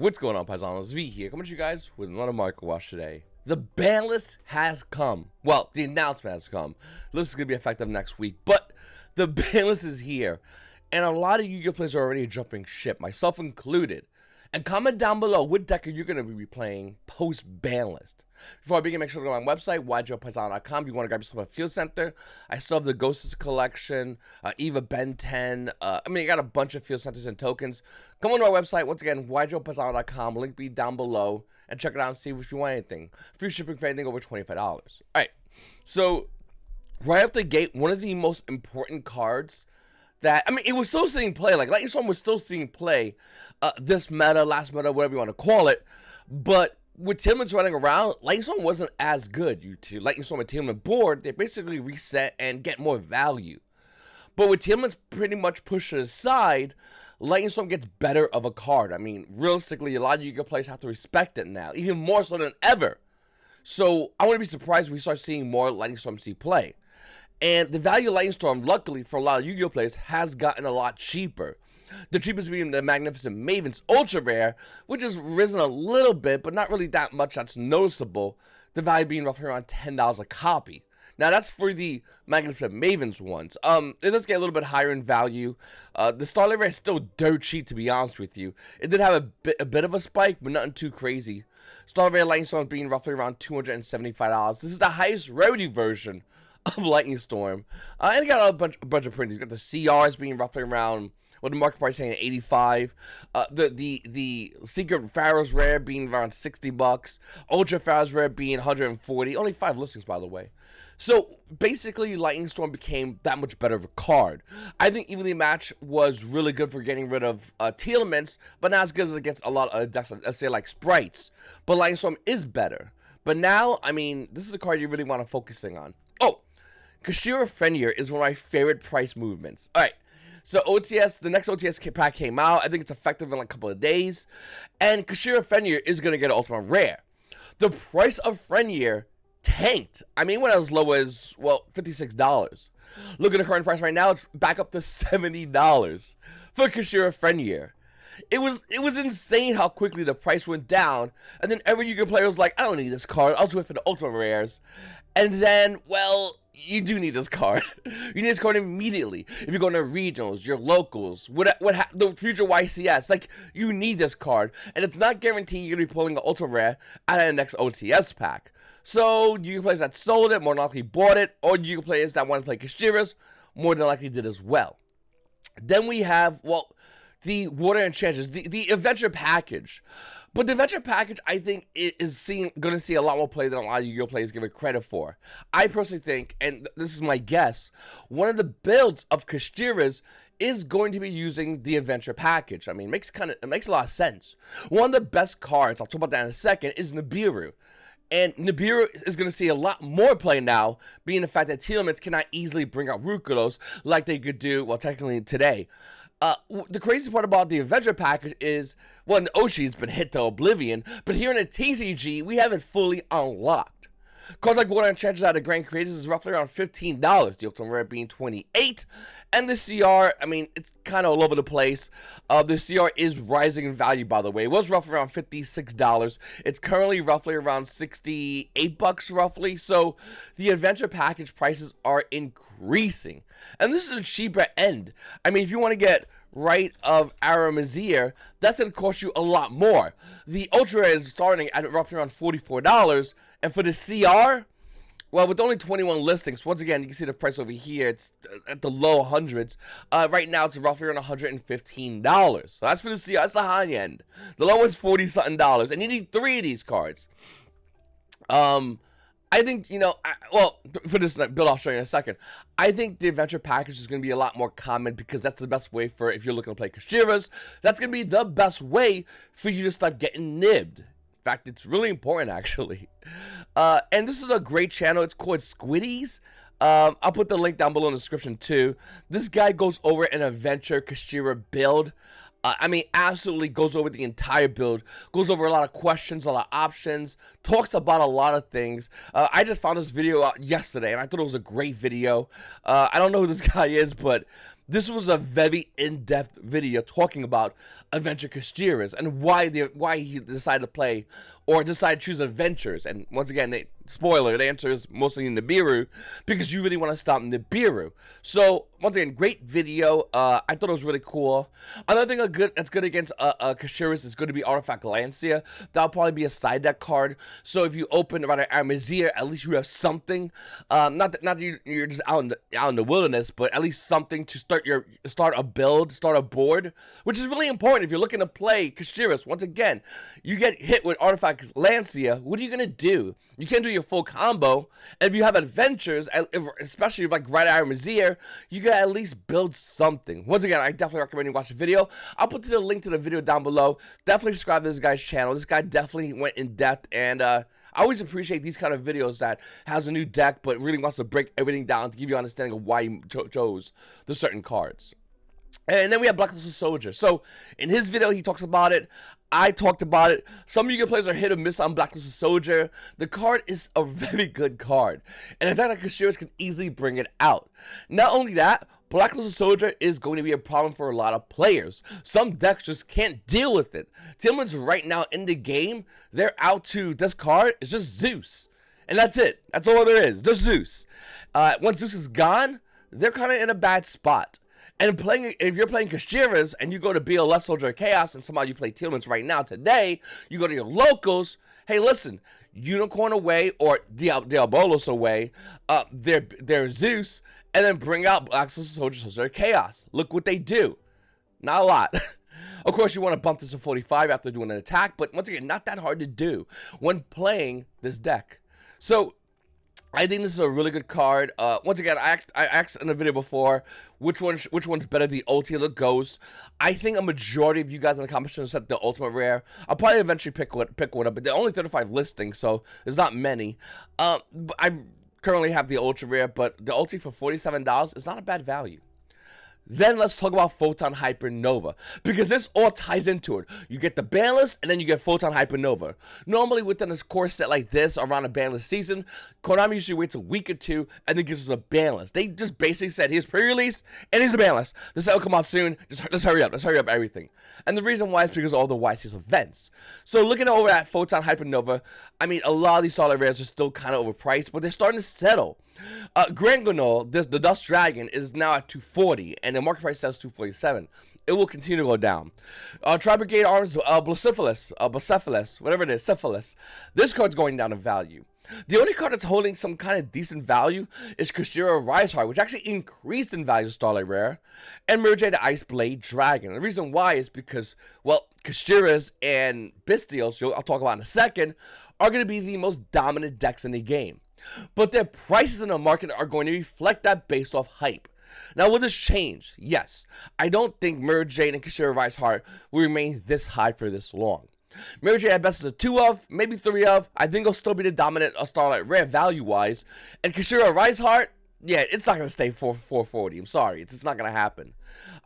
What's going on, Paisanos? V here, coming to you guys with another market watch today. The ban list has come. Well, the announcement has come. This is going to be effective next week, but the ban list is here. And a lot of Yu-Gi-Oh! Players are already jumping ship, myself included. And comment down below what deck are you going to be playing post-ban list. Before I begin, make sure to go to my website, YGOPaisano.com. If you want to grab yourself a Field Center, I still have the Ghosts collection, Eva Ben 10. I got a bunch of Field Centers and tokens. Come on to my website, once again, YGOPaisano.com. Link be down below, and check it out and see if you want anything. Free shipping for anything over $25. Alright, so right off the gate, one of the most important cards that, it was still seeing play, like Lightning Storm was still seeing play, this meta, last meta, whatever you want to call it, but with Tillman's running around, Lightning Storm wasn't as good. Lightning Storm and Tillman board, they basically reset and get more value. But with Tillman's pretty much pushed aside, Lightning Storm gets better of a card. Realistically, a lot of Yu-Gi-Oh! Players have to respect it now, even more so than ever. So I wouldn't be surprised if we start seeing more Lightning Storm see play. And the value of Lightning Storm, luckily for a lot of Yu-Gi-Oh! Players, has gotten a lot cheaper. The cheapest being the Magnificent Maven's Ultra Rare, which has risen a little bit, but not really that much that's noticeable. The value being roughly around $10 a copy. Now, that's for the Magnificent Maven's ones. It does get a little bit higher in value. The Starlight Rare is still dirt cheap, to be honest with you. It did have a bit of a spike, but nothing too crazy. Starlight Rare Lightning Storm being roughly around $275. This is the highest rarity version of Lightning Storm. And it got a bunch of prints. You got the CRs being roughly around, the market price saying 85. The Secret Pharaoh's Rare being around $60. Ultra Pharaoh's Rare being 140. Only 5 listings, by the way. So basically, Lightning Storm became that much better of a card. I think Evenly Match was really good for getting rid of Telements, but not as good as against a lot of decks, let's say like Sprites. But Lightning Storm is better. But now, this is a card you really want to focusing on. Oh, Kashira Fenrir is one of my favorite price movements. Alright, so OTS, the next OTS pack came out. I think it's effective in like a couple of days. And Kashira Fenrir is going to get an Ultimate Rare. The price of Fenrir tanked. It went as low as, well, $56. Look at the current price right now. It's back up to $70 for Kashira Fenrir. It was insane how quickly the price went down. And then every Yu-Gi-Oh! Player was like, I don't need this card. I'll do it for the Ultimate Rares. And then, well, you do need this card. You need this card immediately. If you're going to regionals, your locals, the future YCS, like, you need this card. And it's not guaranteed you're going to be pulling an Ultra Rare out of the next OTS pack. So, Yu-Gi-Oh! Players that sold it more than likely bought it, or Yu-Gi-Oh! Players that want to play Kashiras more than likely did as well. Then we have, well, the Water Enchanters, the Adventure Package. But the Adventure Package, I think, is going to see a lot more play than a lot of Yu-Gi-Oh! Players give it credit for. I personally think, and this is my guess, one of the builds of Kashiras is going to be using the Adventure Package. It makes a lot of sense. One of the best cards, I'll talk about that in a second, is Nibiru. And Nibiru is going to see a lot more play now, being the fact that Telements cannot easily bring out Rukudos like they could do, well, technically today. The crazy part about the Adventure Package is, well, in the Oshi, it's been hit to oblivion, but here in the TCG, we have it fully unlocked. Cards like Water Enchanters out of Grand Creators is roughly around $15, the Ultimate Rare being $28, and the CR, it's kind of all over the place. The CR is rising in value, by the way. It was roughly around $56. It's currently roughly around $68 roughly, so the Adventure Package prices are increasing. And this is a cheaper end. If you want to get Right of Aramazir, that's going to cost you a lot more. The Ultra Rare is starting at roughly around $44, and for the CR, well, with only 21 listings, once again, you can see the price over here, it's at the low hundreds. Right now, it's roughly around $115. So that's for the CR, that's the high end. The low one's $40-something, and you need 3 of these cards. I think, for this build I'll show you in a second, I think the Adventure Package is going to be a lot more common because that's the best way for, if you're looking to play Kashiras, that's going to be the best way for you to start getting nibbed. In fact, it's really important, actually. And this is a great channel. It's called Squiddies. I'll put the link down below in the description, too. This guy goes over an Adventure Kashira build. Absolutely goes over the entire build, goes over a lot of questions, a lot of options, talks about a lot of things. I just found this video out yesterday, and I thought it was a great video. I don't know who this guy is, but This was a very in-depth video talking about Adventure Kashiras and why he decided to play or decided to choose adventures. And once again, spoiler, the answer is mostly in Nibiru, because you really want to stop Nibiru. So once again, great video. I thought it was really cool. Another thing that's good against Kashiras is going to be Artifact Lancia. That'll probably be a side deck card. So if you open rather Amazir, at least you have something. Not that you're just out in the wilderness, but at least something to start a build, start a board, which is really important if you're looking to play Kashiras. Once again, you get hit with Artifact Lancia. What are you gonna do? You can't do your full combo. And if you have adventures, especially if like right out of Mazir, you can at least build something. Once again, I definitely recommend you watch the video. I'll put the link to the video down below. Definitely subscribe to this guy's channel. This guy definitely went in depth, and I always appreciate these kind of videos that has a new deck but really wants to break everything down to give you an understanding of why he chose the certain cards. And then we have Blacklisted Soldier. So in his video, he talks about it. I talked about it. Some of you players are hit or miss on Blacklisted Soldier. The card is a very good card, and a deck like Kashiras can easily bring it out. Not only that, Blacklisted Soldier is going to be a problem for a lot of players. Some decks just can't deal with it. Timlin's right now in the game, they're out to this card. It's just Zeus, and that's it. That's all there is. Just Zeus. Once Zeus is gone, they're kind of in a bad spot. And if you're playing Kashiras and you go to BLS Soldier of Chaos and somehow you play Tealman's right now today, you go to your locals, hey listen, Unicorn away or Diabolos away, they're Zeus, and then bring out Blacklisted Soldier of Chaos. Look what they do. Not a lot. Of course, you want to bump this to 45 after doing an attack, but once again, not that hard to do when playing this deck. So I think this is a really good card. Once again, I asked in the video before which one's better, the ulti or the ghost. I think a majority of you guys in the comments should set the ultimate rare. I'll probably eventually pick one up, but there are only 35 listings, so there's not many. But I currently have the ultra rare, but the ulti for $47 is not a bad value. Then let's talk about Photon Hypernova, because this all ties into it. You get the BANLIST, and then you get Photon Hypernova. Normally within a core set like this, around a BANLIST season, Konami usually waits a week or two, and then gives us a BANLIST. They just basically said, here's pre-release, and here's a BANLIST. This will come out soon, just hurry up, let's hurry up everything. And the reason why is because of all the YC's events. So looking over at Photon Hypernova, I mean, a lot of these solid rares are still kind of overpriced, but they're starting to settle. Grangonol, the Dust Dragon, is now at $240, and the market price sells $247. It will continue to go down. Tri-Brigade Arms, Blacephalus, whatever it is, Cephalus. This card's going down in value. The only card that's holding some kind of decent value is Kashira Riseheart, which actually increased in value to Starlight Rare, and Mirjay the Ice Blade Dragon. The reason why is because, well, Kashiras and Bystials, I'll talk about in a second, are going to be the most dominant decks in the game. But their prices in the market are going to reflect that based off hype. Now, will this change? Yes. I don't think Mirjay and Kashira Riseheart will remain this high for this long. Mirjay at best is a 2 of, maybe 3 of. I think it'll still be the dominant Starlight Rare value-wise. And Kashira Riseheart, yeah, it's not going to stay 440. I'm sorry. It's not going to happen.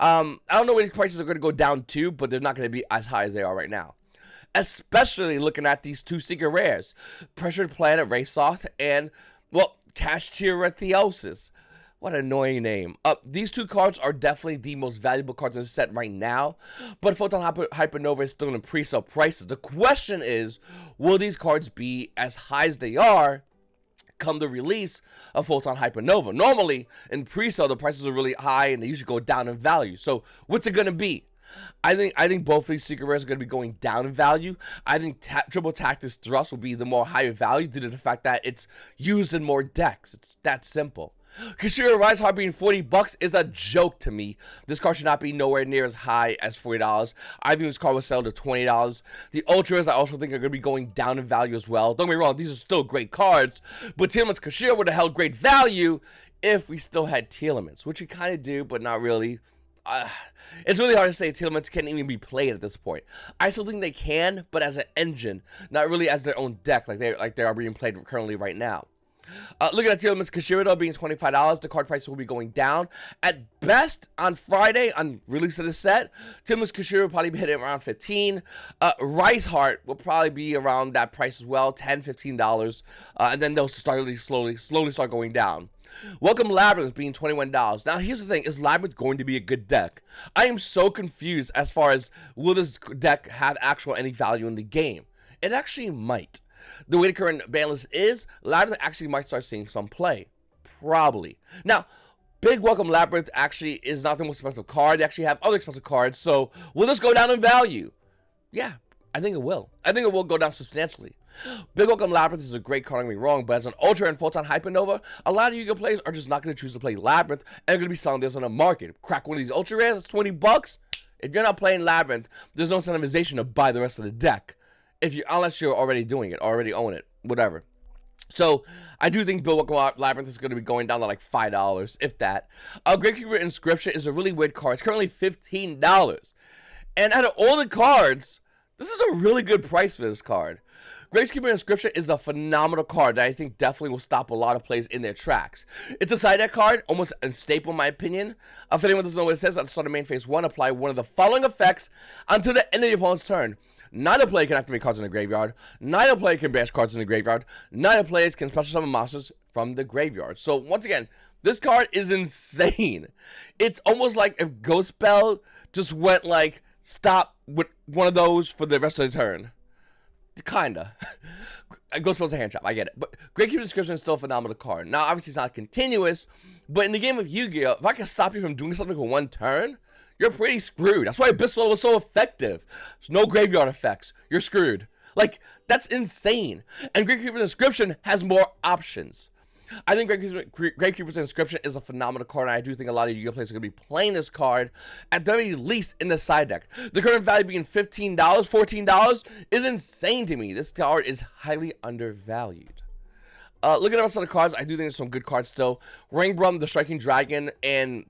I don't know where these prices are going to go down to, but they're not going to be as high as they are right now. Especially looking at these two secret rares, Pressured Planet Raysoth and, well, Cashtiratiosis. What an annoying name. These two cards are definitely the most valuable cards in the set right now, but Photon Hypernova is still in pre-sale prices. The question is, will these cards be as high as they are come the release of Photon Hypernova? Normally, in pre-sale, the prices are really high and they usually go down in value. So, what's it going to be? I think both of these secret rares are going to be going down in value. I think Triple Tactics Thrust will be the more higher value due to the fact that it's used in more decks. It's that simple. Kashira Riseheart being $40 is a joke to me. This card should not be nowhere near as high as $40. I think this card will sell to $20. The Ultras I also think are going to be going down in value as well. Don't get me wrong, these are still great cards, but Tealman's Kashira would have held great value if we still had Tealman's, which we kind of do, but not really. It's really hard to say Tealman's can't even be played at this point. I still think they can, but as an engine, not really as their own deck like they are being played currently right now. Looking at Tier Limits Kishiro being $25, the card price will be going down. At best, on Friday, on release of the set, Tier Limits Kishiro will probably be hitting around $15. Rice Heart will probably be around that price as well, $10, $15. And then they'll slowly start going down. Welcome Labyrinth being $21. Now, here's the thing. Is Labyrinth going to be a good deck? I am so confused as far as will this deck have actual any value in the game? It actually might. The way the current ban list is, Labyrinth actually might start seeing some play. Probably. Now, Big Welcome Labyrinth actually is not the most expensive card. They actually have other expensive cards. So, will this go down in value? Yeah, I think it will. I think it will go down substantially. Big Welcome Labyrinth is a great card, don't get me wrong, but as an Ultra and Photon Hypernova, a lot of Yu-Gi-Oh players are just not going to choose to play Labyrinth and are going to be selling this on the market. Crack one of these Ultra Rares, it's $20. If you're not playing Labyrinth, there's no incentivization to buy the rest of the deck. Unless you're already doing it, already own it, whatever. So, I do think Big Welcome Labyrinth is going to be going down to like $5, if that. Gravekeeper Inscription is a really weird card. It's currently $15. And out of all the cards, this is a really good price for this card. Gravekeeper Inscription is a phenomenal card that I think definitely will stop a lot of plays in their tracks. It's a side deck card, almost a staple in my opinion. If anyone doesn't know what it says, at the start of main phase 1, apply one of the following effects until the end of the opponent's turn. Neither player can activate cards in the graveyard. Neither player can banish cards in the graveyard. Neither players can special summon monsters from the graveyard. So, once again, this card is insane. It's almost like if Ghost Spell just went like, stop with one of those for the rest of the turn. Kinda. Ghost Spell's a hand trap, I get it. But Gravekeeper Inscription is still a phenomenal card. Now, obviously, it's not continuous, but in the game of Yu-Gi-Oh, if I can stop you from doing something for one turn, you're pretty screwed. That's why Abyssal was so effective. There's no graveyard effects. You're screwed. Like, that's insane. And Gravekeeper's Inscription has more options. I think Gravekeeper's Inscription is a phenomenal card, and I do think a lot of Yu-Gi-Oh players are going to be playing this card, at the very least, in the side deck. The current value being $15, $14 is insane to me. This card is highly undervalued. Looking at the rest of the cards, I do think there's some good cards still. Ringbrum, the Striking Dragon, and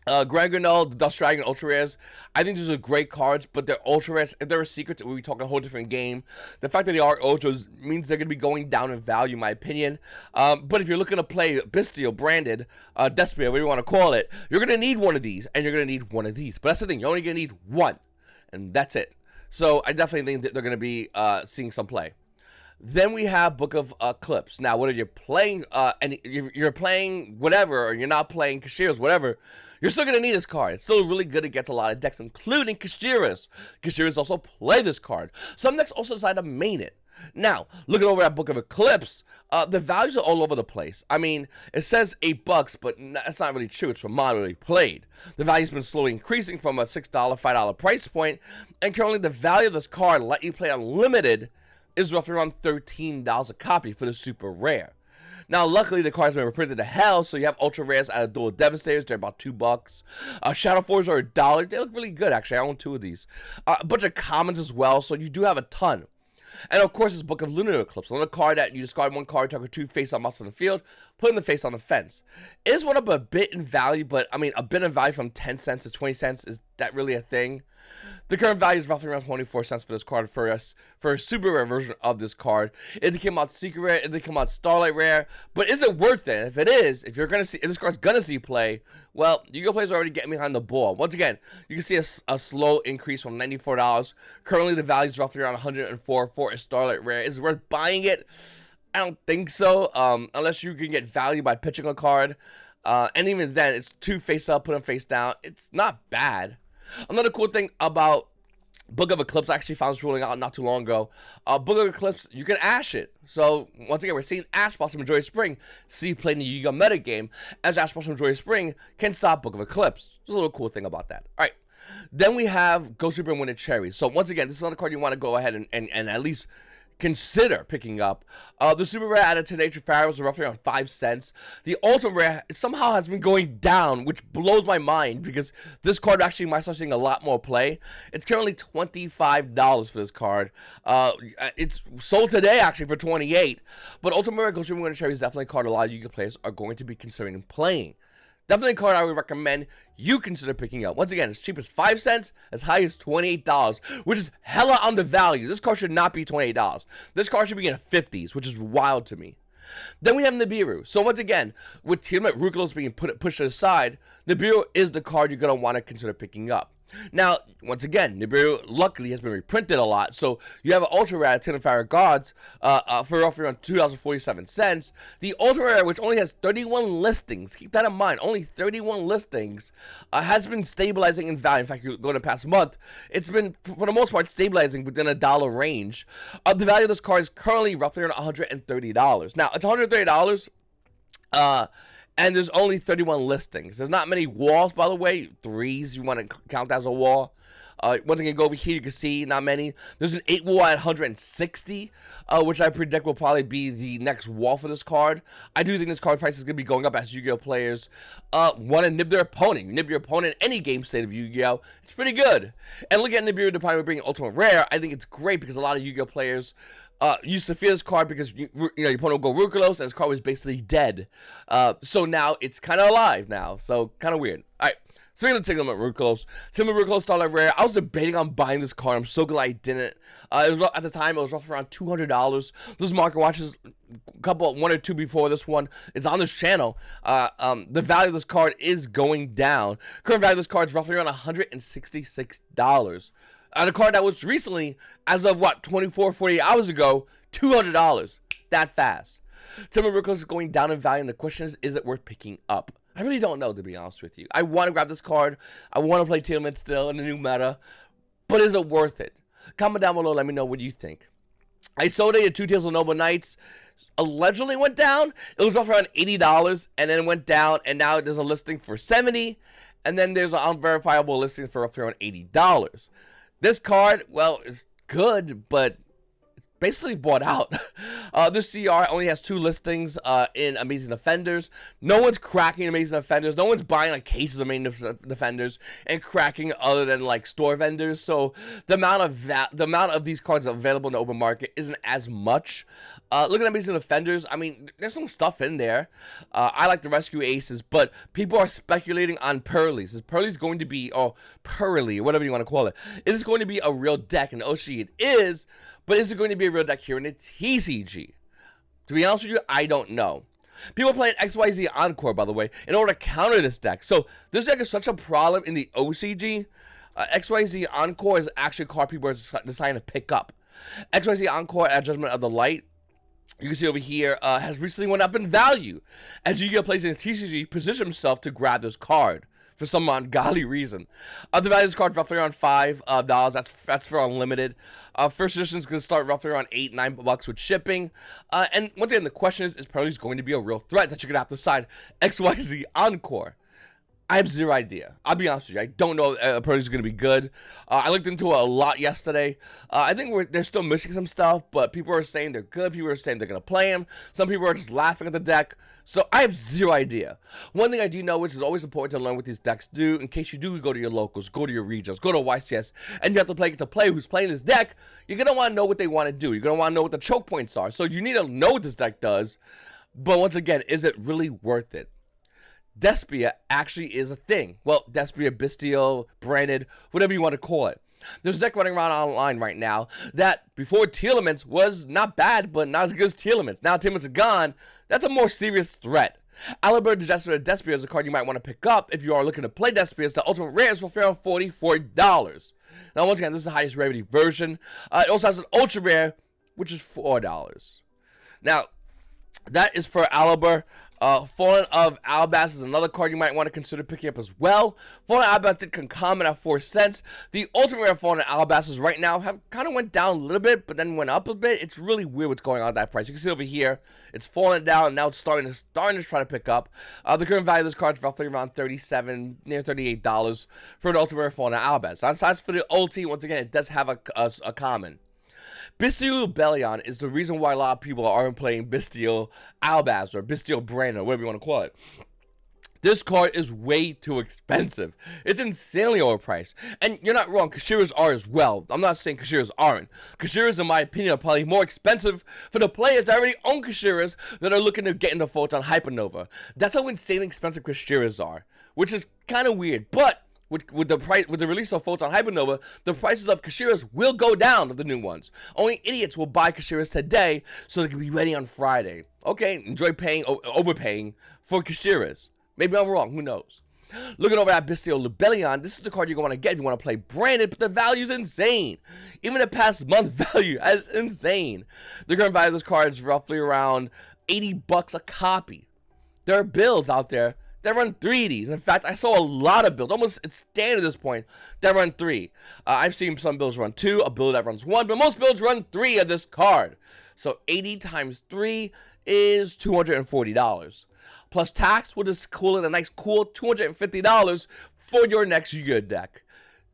Granganol, the Dust Dragon, Ultra Rares. I think these are great cards, but they're Ultra Rares. If they're a secret, we'll be talking a whole different game. The fact that they are Ultras means they're going to be going down in value, in my opinion. But if you're looking to play Bestial, Branded, Despia, whatever you want to call it, you're going to need one of these, and you're going to need one of these. But that's the thing, you're only going to need one, and that's it. So I definitely think that they're going to be seeing some play. Then we have Book of Eclipse. Now, whether you're playing, you're playing whatever, or you're not playing Kashiras, whatever, you're still going to need this card. It's still really good against a lot of decks, including Kashiras. Kashiras also play this card. Some decks also decide to main it. Now, looking over at Book of Eclipse, the values are all over the place. I mean, it says $8, but that's not really true. It's from moderately played. The value's been slowly increasing from a $6, $5 price point, and currently the value of this card, let you play unlimited, is roughly around $13 a copy for the super rare. Now, luckily, the card's been reprinted to hell, so you have Ultra Rares out of Dual Devastators. They're about $2. Shadow Force are $1. They look really good, actually. I own 2 of these. A bunch of commons as well, so you do have a ton. And, of course, this Book of Lunar Eclipse. Another card that you discard one card, target 2 face-up monsters in the field, put in the face on the fence. It is one up a bit in value, but, I mean, a bit in value from 10 cents to 20 cents. Is that really a thing? The current value is roughly around 24 cents for this card for a super rare version of this card. It came out secret rare, it came out starlight rare, but is it worth it? If it is, if this card's gonna see play, well, Yu-Gi-Oh players are already getting behind the ball. Once again, you can see a slow increase from $94. Currently, the value is roughly around $104 for a starlight rare. Is it worth buying it? I don't think so, unless you can get value by pitching a card. And even then, it's 2 face up, put them face down. It's not bad. Another cool thing about Book of Eclipse, I actually found this ruling out not too long ago. Book of Eclipse, you can Ash it. So, once again, we're seeing Ash Blossom Majority Spring see play in the Yu-Gi-Oh meta game, as Ash Blossom Majority Spring can stop Book of Eclipse. There's a little cool thing about that. Alright, then we have Ghost Reaper and Winter Cherry. So, once again, this is another card you want to go ahead and at least consider picking up. The super rare out of Tenacious Pharaoh was roughly around 5 cents. The ultra rare somehow has been going down, which blows my mind because this card actually might start seeing a lot more play. It's currently $25 for this card. It's sold today actually for $28. But Ultra Rare Ghost Reaper Winter Cherry is definitely a card a lot of Yu-Gi-Oh players are going to be considering playing. Definitely a card I would recommend you consider picking up. Once again, as cheap as 5 cents, as high as $28, which is hella undervalued. This card should not be $28. This card should be in the 50s, which is wild to me. Then we have Nibiru. So once again, with Tiamat Rukulos being pushed aside, Nibiru is the card you're going to want to consider picking up. Now, once again, Nibiru luckily has been reprinted a lot, so you have an ultra rare 10 Fire Gods for roughly around 2,047 cents. The ultra rare, which only has 31 listings, keep that in mind, only 31 listings, has been stabilizing in value. In fact, you go to the past month, it's been, for the most part, stabilizing within a dollar range. The value of this card is currently roughly around $130. Now, it's $130, and there's only 31 listings. There's not many walls, by the way. 3s, you want to count that as a wall. Once again, go over here, you can see not many. There's an 8 wall at 160, which I predict will probably be the next wall for this card. I do think this card price is going to be going up as Yu-Gi-Oh players want to nib their opponent. You nib your opponent in any game state of Yu-Gi-Oh! It's pretty good. And look at Nibiru Department bringing Ultimate Rare. I think it's great because a lot of Yu-Gi-Oh players used to fear this card because you know your opponent will go Rukulos and this card was basically dead. So now it's kind of alive now. So kind of weird. All right. Speaking of Tiamat Rukulos, Tiamat Rukulos Starlight Rare. I was debating on buying this card. I'm so glad I didn't. It was at the time it was roughly around $200. Those market watches, one or two before this one, it's on this channel. The value of this card is going down. Current value of this card is roughly around $166. The card that was recently, as of what, 24, 48 hours ago, $200. That fast. Tiamat Rukulos is going down in value, and the question is it worth picking up? I really don't know, to be honest with you. I want to grab this card. I want to play Tiamat still in the new meta. But is it worth it? Comment down below. Let me know what you think. I sold it at 2 Tales of Noble Knights. Allegedly went down. It was off around $80, and then it went down, and now there's a listing for $70, and then there's an unverifiable listing for roughly around $80. This card, well, is good, but basically bought out. This CR only has 2 listings in Amazing Offenders. No one's cracking Amazing Offenders. No one's buying like cases of Amazing Defenders and cracking other than like store vendors. So the amount of these cards available in the open market isn't as much. Looking at Amazing Offenders, I mean, there's some stuff in there. I like the Rescue Aces, but people are speculating on Pearlies. Is Pearlies going to be, or Pearly, whatever you want to call it, is this going to be a real deck? And Oshi, it is. But is it going to be a real deck here in the TCG? To be honest with you, I don't know. People are playing XYZ Encore, by the way, in order to counter this deck. So this deck is such a problem in the OCG. XYZ Encore is actually a card people are deciding to pick up. XYZ Encore at Judgment of the Light, you can see over here, has recently went up in value as Yu-Gi-Oh! Plays in the TCG position himself to grab this card for some ungodly reason. The value of this card is roughly around $5. That's for unlimited. First edition is going to start roughly around $8, $9 with shipping. And once again, the question is Pearly's going to be a real threat that you're going to have to decide? XYZ Encore. I have zero idea. I'll be honest with you. I don't know if Pearly's going to be good. I looked into it a lot yesterday. I think they're still missing some stuff, but people are saying they're good. People are saying they're going to play them. Some people are just laughing at the deck. So I have zero idea. One thing I do know is it's always important to learn what these decks do. In case you do go to your locals, go to your regions, go to YCS, and you have to get a player who's playing this deck, you're going to want to know what they want to do. You're going to want to know what the choke points are. So you need to know what this deck does. But once again, is it really worth it? Despia actually is a thing. Well, Despia, Bistio, Branded, whatever you want to call it. There's a deck running around online right now that before Telements was not bad, but not as good as Telements. Now Telements are gone. That's a more serious threat. Aliber Despia is a card you might want to pick up if you are looking to play Despia. The ultimate rare is for around $44. Now, once again, this is the highest rarity version. It also has an ultra rare, which is $4. Now, that is for Aliber. Fallen of Albas is another card you might want to consider picking up as well. Fallen Albas did come in at 4 cents. The ultimate rare Fallen Albas right now have kind of went down a little bit, but then went up a bit. It's really weird what's going on at that price. You can see over here, it's falling down, and now it's starting to try to pick up. The current value of this card is roughly around $37, near $38 for an ultimate rare Fallen Albas. That's for the ulti. Once again, it does have a common. Bistio Bellion is the reason why a lot of people aren't playing Bistio Albaz or Bistio Brand or whatever you want to call it. This card is way too expensive. It's insanely overpriced. And you're not wrong, Kashiras are as well. I'm not saying Kashiras aren't. Kashiras, in my opinion, are probably more expensive for the players that already own Kashiras that are looking to get into Photon Hypernova. That's how insanely expensive Kashiras are, which is kind of weird. But with the release of Photon Hypernova, the prices of Kashiras will go down of the new ones. Only idiots will buy Kashiras today so they can be ready on Friday. Okay, enjoy overpaying for Kashiras. Maybe I'm wrong, who knows? Looking over at Bestial Lubellion, this is the card you're going to want to get if you want to play branded, but the value is insane. Even the past month value is insane. The current value of this card is roughly around $80 a copy. There are builds out there that run 3Ds. In fact, I saw a lot of builds, almost it's standard at this point, that run 3. I've seen some builds run 2, a build that runs 1, but most builds run 3 of this card. So 80 times 3 is $240. Plus tax will just cool it a nice cool $250 for your next Yu-Gi-Oh deck.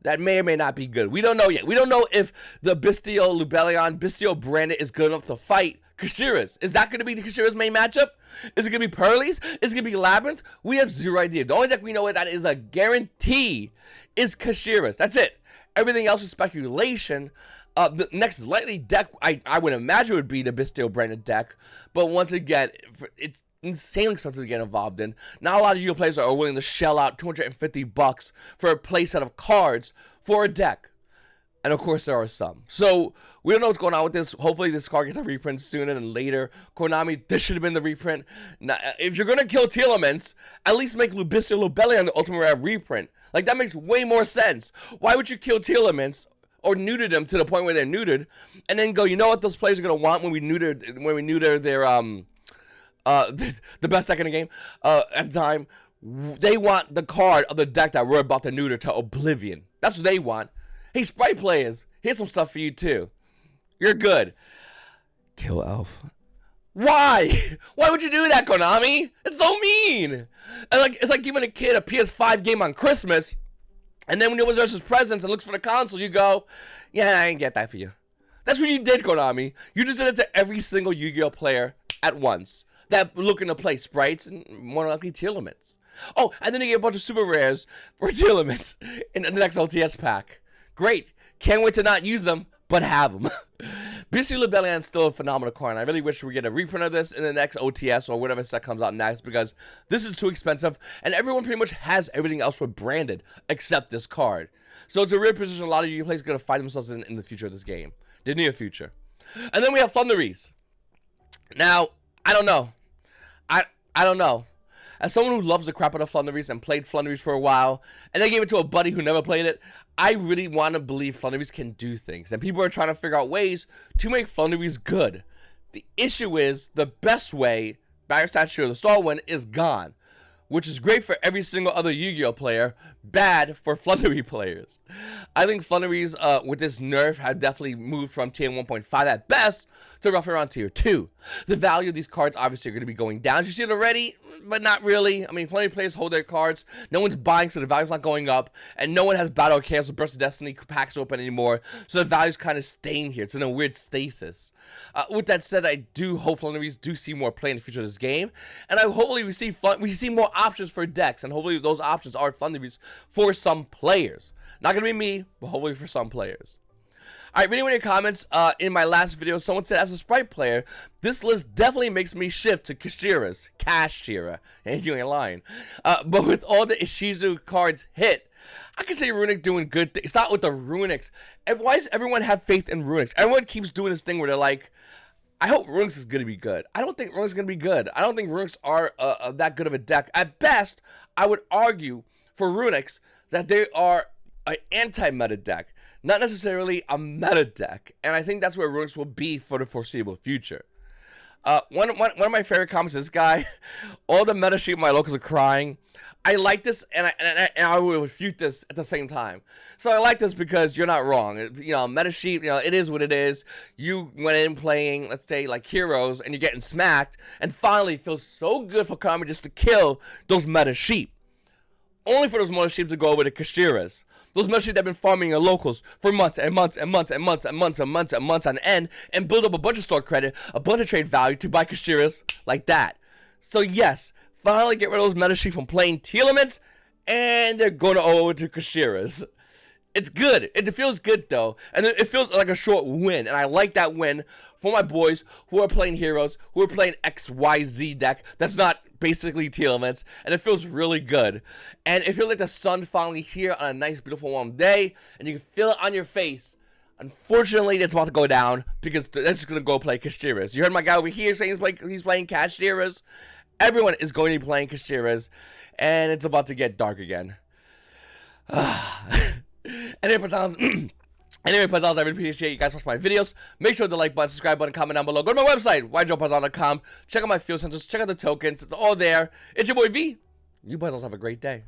That may or may not be good. We don't know yet. We don't know if the Bestial Lubellion, Bestial branded is good enough to fight Kashiras. Is that going to be the Kashiras main matchup? Is it going to be Pearlies? Is it going to be Labyrinth? We have zero idea. The only deck we know that is a guarantee is Kashiras. That's it. Everything else is speculation. The next likely deck I would imagine would be the Bestial branded deck. But once again, it's insanely expensive to get involved in. Not a lot of Yu-Gi-Oh players are willing to shell out $250 for a play set of cards for a deck. And of course there are some. So we don't know what's going on with this. Hopefully this card gets a reprint sooner than later. Konami, this should have been the reprint. Now, if you're gonna kill Telements, at least make Bestial Lubellion the Ultimate Rare reprint. Like, that makes way more sense. Why would you kill Telements or neuter them to the point where they're neutered, and then go, you know what those players are gonna want when we neuter their the best deck in the game at the time? They want the card of the deck that we're about to neuter to oblivion. That's what they want. Hey, Sprite players, here's some stuff for you too. You're good. Kill Elf. Why? Why would you do that, Konami? It's so mean. And it's like giving a kid a PS5 game on Christmas, and then when he opens his presents and looks for the console, you go, yeah, I ain't get that for you. That's what you did, Konami. You just did it to every single Yu-Gi-Oh player at once that looking to play Sprites and more likely Telements. Oh, and then you get a bunch of super rares for Telements in the next LTS pack. Great. Can't wait to not use them, but have them. Bestial Lubellion is still a phenomenal card, and I really wish we get a reprint of this in the next OTS or whatever set comes out next, because this is too expensive, and everyone pretty much has everything else for branded except this card. So it's a real position a lot of you players are going to find themselves in the future of this game. The near future. And then we have Flunderies. Now, I don't know. I don't know. As someone who loves the crap out of Flunderies and played Flunderies for a while, and then gave it to a buddy who never played it, I really want to believe Flunderies can do things. And people are trying to figure out ways to make Flunderies good. The issue is, the best way, Barrier Statue of the Star One, is gone. Which is great for every single other Yu-Gi-Oh player, bad for Flundery players. I think Flunderies, with this nerf, have definitely moved from tier 1.5 at best to roughly around tier 2. The value of these cards obviously are going to be going down. You see it already, but not really. I mean, Flundery players hold their cards. No one's buying, so the value's not going up. And no one has Battle Cancel, Burst of Destiny packs open anymore. So the value's kind of staying here. It's in a weird stasis. With that said, I do hope Flunderies do see more play in the future of this game. And hopefully we see more options for decks. And hopefully those options are Flunderies for some players. Not going to be me, but hopefully for some players. Alright, reading one of your comments, in my last video, someone said, as a Sprite player, this list definitely makes me shift to Kashiras. Kashira. And you ain't lying. But with all the Ishizu cards hit, I can say Runic doing good things. Start with the Runics. And why does everyone have faith in Runics? Everyone keeps doing this thing where they're like, I hope Runics is going to be good. I don't think Runics is going to be good. I don't think Runics are that good of a deck. At best, I would argue for Runics that they are an anti-meta deck, not necessarily a meta deck. And I think that's where Runics will be for the foreseeable future. One of my favorite comments is this guy, all the meta sheep in my locals are crying. I like this, and I will refute this at the same time. So I like this because you're not wrong. You know, meta sheep, you know, it is what it is. You went in playing, let's say, like Heroes, and you're getting smacked, and finally it feels so good for Konami just to kill those meta sheep. Only for those meta sheep to go over to Kashiras. Those meta sheep that have been farming your locals for months and months and months and months and months and months and months on end, and build up a bunch of store credit, a bunch of trade value to buy Kashiras like that. So yes, finally get rid of those meta sheep from playing Telements, and they're going over to Kashiras. It's good. It feels good though, and it feels like a short win, and I like that win for my boys who are playing Heroes, who are playing XYZ deck that's not basically teal elements, and it feels really good. And it feels like the sun finally here on a nice, beautiful, warm day, and you can feel it on your face. Unfortunately, it's about to go down because they're just gonna go play Kashtira's. You heard my guy over here saying he's playing Kashtira's. Everyone is going to be playing Kashtira's, and it's about to get dark again. Anyway, Paisanos, I really appreciate you guys watching my videos. Make sure to like button, subscribe button, comment down below. Go to my website, YGOPaisano.com. Check out my field centers. Check out the tokens. It's all there. It's your boy V. You Paisanos have a great day.